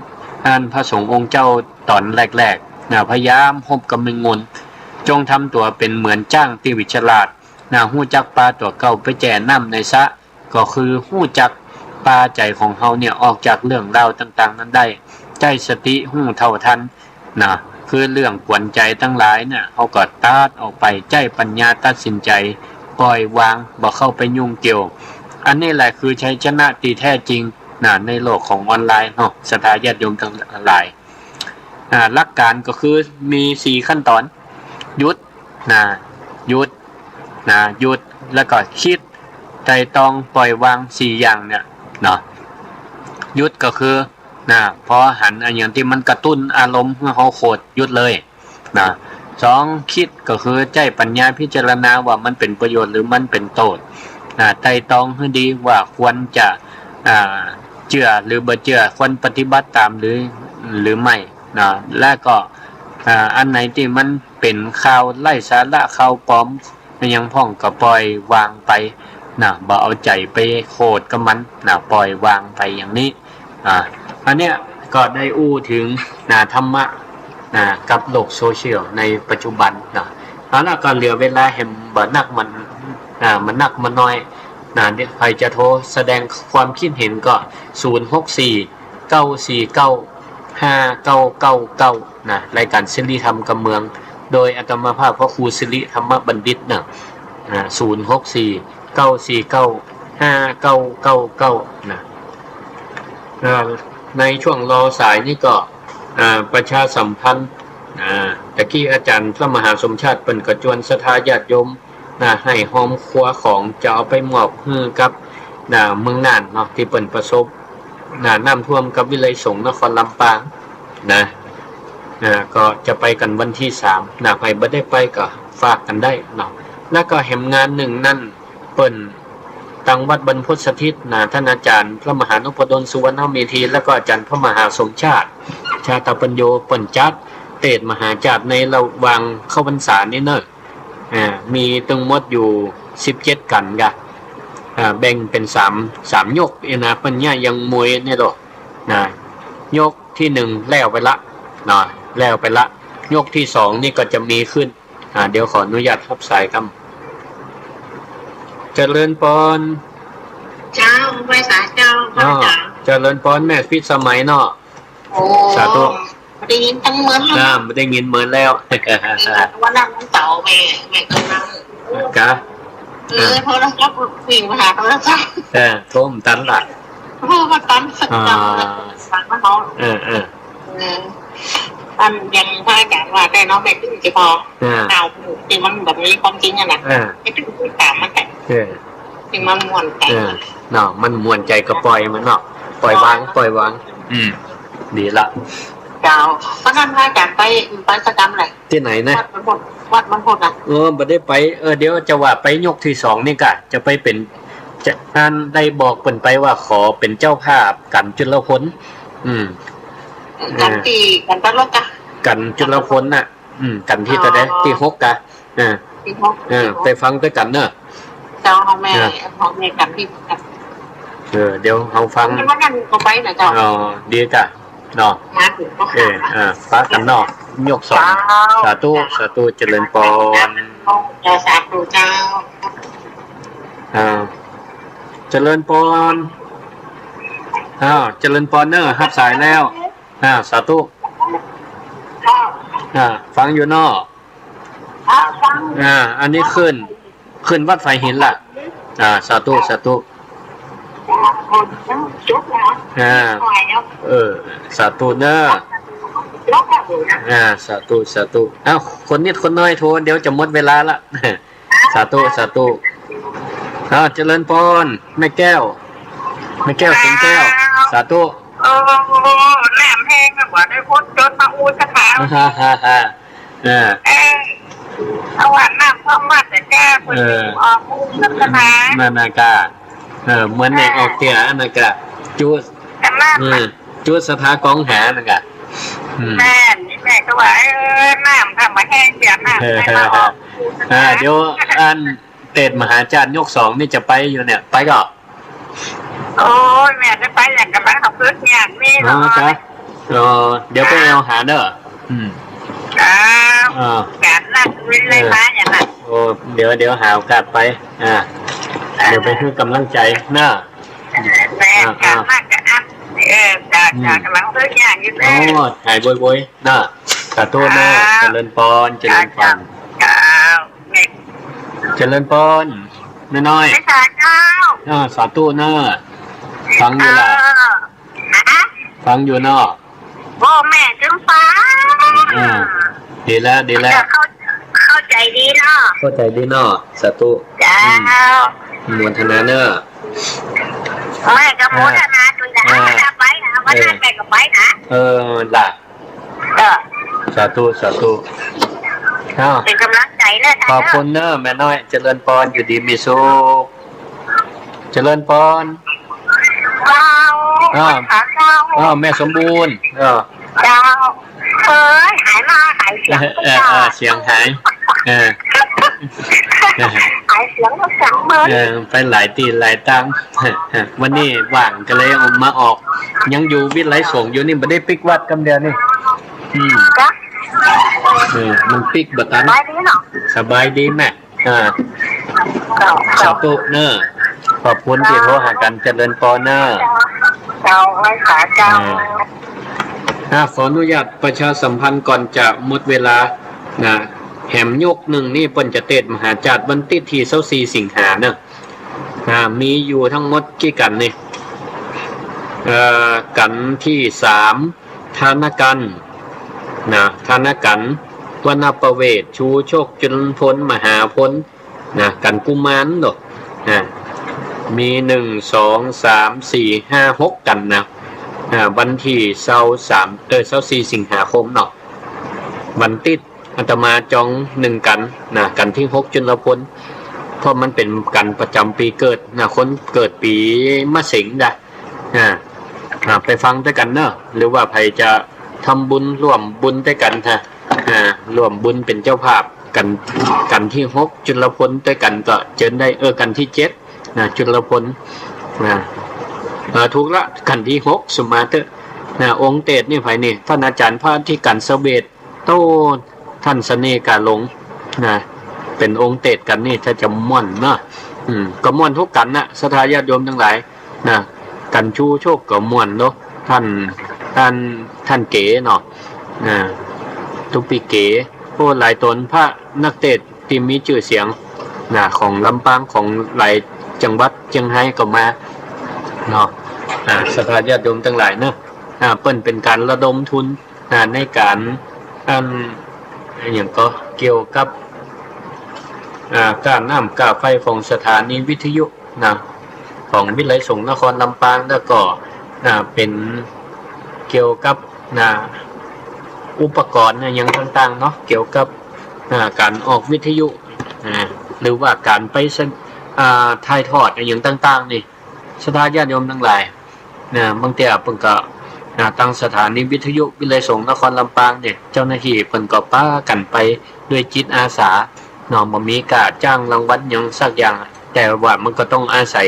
พระสงฆ์องค์เจ้าตอนแรกๆพยายามฮบกับมึงงนจงทำตัวเป็นเหมือนจ้างที่วิฉลาดฮู้จักปลาตัวเก่าไปแจ่น้ำในสระก็คือฮู้จักปลาใจของเฮาเนี่ยออกจากเรื่องราวต่างๆนั้นได้ใจสติฮู้เท่าทันคือเรื่องกวนใจทั้งหลายเนี่ยเฮาก็ตัดออกไปใจปัญญาตัดสินใจปล่อยวางบ่เข้าไปยุ่งเกี่ยวอันนี้แหละคือชัยชนะที่แท้จริงในโลกของออนไลน์เนาะศรัทธาญาติโยมทั้งหลายหลักการก็คือมี4ขั้นตอนหยุดหยุดแล้วก็คิดไตร่ตรองปล่อยวาง4อย่างเนี่ยหยุดก็คือพอหันอย่างที่มันกระตุ้นอารมณ์ให้เฮาโคตรหยุดเลย2คิดก็คือใจปัญญาพิจารณาว่ามันเป็นประโยชน์หรือมันเป็นโทษไตร่ตรองให้ดีว่าควรจะเชื่อหรือบ่เชื่อควรปฏิบัติตามหรือไม่และก็อันไหนที่มันเป็นข่าวไร้สาระข่าวปลอมยังพ่องก็ปล่อยวางไปบ่เอาใจไปโคตรกับมันปล่อยวางไปอย่างนี้อันเนี้ยก็ได้อู้ถึงธรรมะกับโลกโซเชียลในปัจจุบันแล้วก็เหลือเวลาเห็นบ่นักมันนักมันน้อยเดี๋ยวใครจะโทรแสดงความคิดเห็นก็064-949-5999รายการสิริธรรมกับเมืองโดยอาตมาภาพพระครูสิริธรรมบัณฑิต064-949-5999ในช่วงรอสายนี่ก็ประชาสัมพันธ์ตะกี้อาจารย์พระมหาสมชาติเป็นกระจวนศรัทธาญาติโยมให้หอมครัวของจะเอาไปมอบให้กับเมืองน่านเนาะที่เปิ่นประสบน้ำท่วมกับวิไลสงฆ์นครลำปางก็จะไปกันวันที่3ใครบ่ได้ไปก็ฝากกันได้เนาะแล้วก็แห่งงานหนึ่งนั่นเปิ่นตังวัดบรรพตสถิตท่านอาจารย์พระมหานพดลสุวรรณเมธีแล้วก็อาจารย์พระมหาสมชาติชาตปัญโยเปิ่นจัดเทศมหาจารย์ในระหว่างเข้าพรรษานี่เนอะ มีทั้งหมดอยู่17กันกะแบ่งเป็น3ยกนะปัญญายังมวยเนี่ยหรอนะยกที่1แล้วไปละนะแล้วไปละยกที่2นี่ก็จะมีขึ้นเดี๋ยวขออนุญาตรับสายครับเจริญพรเจ้าไปสาเจ้าเจริญพรแม่พิสมัยเนาะโอ้สาธุได้ยินตั้งเหมือนไม่ได้ยินเหมือนแล้วว่านั่งเต่าแม่กำลังกะโทรศัพท์วิ่งมาหาโทรศัพท์โทรมตันละเพราะว่าตันสักจังสั่งมาเขาอันยังพระอาจารย์ว่าแต่น้องแม่ตึ้งจะพอเอาจริงมันแบบนี้ความจริงอะนะไม่ตึ้งที่ตามมันแต่จริงมันม่วนใจเนาะมันม่วนใจก็ปล่อยมันเนาะปล่อยวางดีละเจ้าเพราะนั้นพระอาจารย์ไปสกรรมอะไรที่ไหนนะวัดมันพดอ่ะไม่ได้ไปเดี๋ยวจะว่าไปยกที่2นี่กะจะไปเป็นจะท่านได้บอกเปิ่นไปว่าขอเป็นเจ้าภาพกันจุลพลกันที่กันตลกะกันจุลพลน่ะกันที่ตะเดที่6กะที่6ไปฟังด้วยกันเนอะเจ้าของแม่กันที่เดี๋ยวเฮาฟังว่านั่นก็ไปนะเจ้าดีกะเนาะฟ้ากันเนาะยก2สาธุเจริญพรสาธุเจ้าเจริญพรเจริญพรเนอะรับสายแล้วสาธุฟังอยู่เนาะอันนี้ขึ้นวัดไฟหินล่ะสาธุสาธุสาธุเนอะสาธุคนนิดคนน้อยโทรเดี๋ยวจะหมดเวลาละสาธุเจริญพรแม่แก้วสิงแก้วสาธุแหลมแห้งแบบว่าได้พ้นจนมาอูสถานเอาว่าน้ำท่วมมาแต่แก้เปิดออกอูสถานนากาเหมือนในออกเตียนากาจูสถากองหานากาแม่ก็ว่าน้ำทำมาแห้งเสียน้ำเดี๋ยวอันเตดมหาจารย์ยก2นี่จะไปอยู่เนี่ยไปก็โอ้ยแม่จะไปอย่างกับบ้านของเพื่อนอย่างนี้เหรอเดี๋ยวไปเอาหาเด้อการนั่งวินเลยมาอย่างนั้นโอ้เดี๋ยวหาโอกาสไปเดี๋ยวไปให้กำลังใจเนอะแม่การนั่งกับอัพจากกำลังเพื่อนอย่างนี้เลยหายบ่อยๆเนอะสาธุเนอะเจริญพรเจริญพรน้อยสาธุเนอะฟังอยู่ล่ะฟังอยู่เนอะพ่อแม่จึงฟังดีแล้วเข้าใจดีเนาะสาธุมวลธนาเนอะแม่กับมวลธนาจุนจะไปนะวันนั้นแม่ก็ไปนะล่ะสาธุเป็นกำลังใจเลยขอบคุณเนอะแม่น้อยเจริญพรอยู่ดีมีสุขเจริญพรแม่สมบูรณ์เจ้าหายเสียงเสียงหายหายเสียงก็สั่งเบิร์ไปหลายตีหลายตั้งวันนี้ว่างก็เลยเอามาออกยังอยู่วิทย์ไร้ส่งอยู่นี่ไม่ได้ปิกวัดกำเดียวนี่มันปิกบัตันสบายดีแม่สาธุเนอะขอบคุณที่โทรหากันเจริญพรเนอะเจ้าไว้ขาเจ้าขออนุญาตประชาสัมพันธ์ก่อนจะหมดเวลาแหมยก1นี่เปิ้นจะเตดมหาจัดวันที่24สิงหาเนอะมีอยู่ทั้งหมดกี่กันนี่กันที่3ธนกันธนกันวนาประเวศชูโชคจุลพลมหาพลกันกุมารเนาะมี1 2 3 4 5 6กันนะวันที่24สิงหาคมเนาะวันติดอาตมาจอง1กันกันที่6จุลพลเพราะมันเป็นกันประจำปีเกิดคนเกิดปีมะเส็งไปฟังด้วยกันเนอะหรือว่าใครจะทำบุญร่วมบุญด้วยกันร่วมบุญเป็นเจ้าภาพ กันที่6จุลพลด้วยกันก็เจอได้กันที่7นะจุลพลนะถูกละกันที่6สุมาเตอร์นะองค์เตศนี่ไผนี่ท่านอาจารย์พระที่กันเสเวตโตท่านเสน่ห์กาหลงนะเป็นองค์เตศกันนี่ถ้าจะม่วนเนาะก็ม่วนทุกกันนะศรัทธาญาติโยมทั้งหลายนะกันชูโชคก็ม่วนเนาะท่านเก๋เนาะทุกปีเก๋โอ้หลายตนพระนักเตศที่มีชื่อเสียงนะของลำปางของหลายจังหวัดเชียงรายก็มาเนาะศรัทธาญาติโยมทั้งหลายเนาะเปิ้นเป็นการระดมทุนในการอย่างก็เกี่ยวกับการน้ำกาไฟของสถานีวิทยุนะของวิทยาลัยสงฆ์นครลำปางแล้วก็เป็นเกี่ยวกับอุปกรณ์อย่างต่างๆเนาะเกี่ยวกับการออกวิทยุหรือว่าการไปถ่ายทอดอย่างต่างๆนี่ศรัทธาญาติโยมทั้งหลายบางทีเพิ่นก็ตั้งสถานีวิทยุวิทยาลัยสงฆ์นครลำปางเนี่ยเจ้าหน้าที่เพิ่นก็ป้ากันไปด้วยจิตอาสาเนาะบ่มีการจ้างรางวัลหยังสักอย่างแต่ว่ามันก็ต้องอาศัย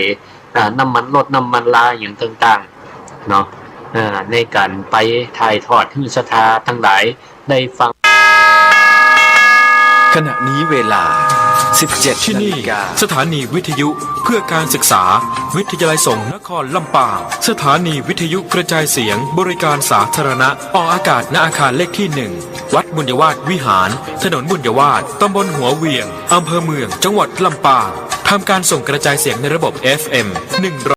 น้ำมันรถน้ำมันลาอย่างต่างๆเนาะในการไปถ่ายทอดให้ศรัทธาทั้งหลายได้ฟังขณะนี้เวลา 17 ที่นี่สถานีวิทยุเพื่อการศึกษาวิทยาลัยสงฆ์นครลำปางสถานีวิทยุกระจายเสียงบริการสาธารณะออกอากาศณอาคารเลขที่1วัดบุญยวาสวิหารถนนบุญยวาสตำบลหัวเวียงอำเภอเมืองจังหวัดลำปางทำการส่งกระจายเสียงในระบบ FM 100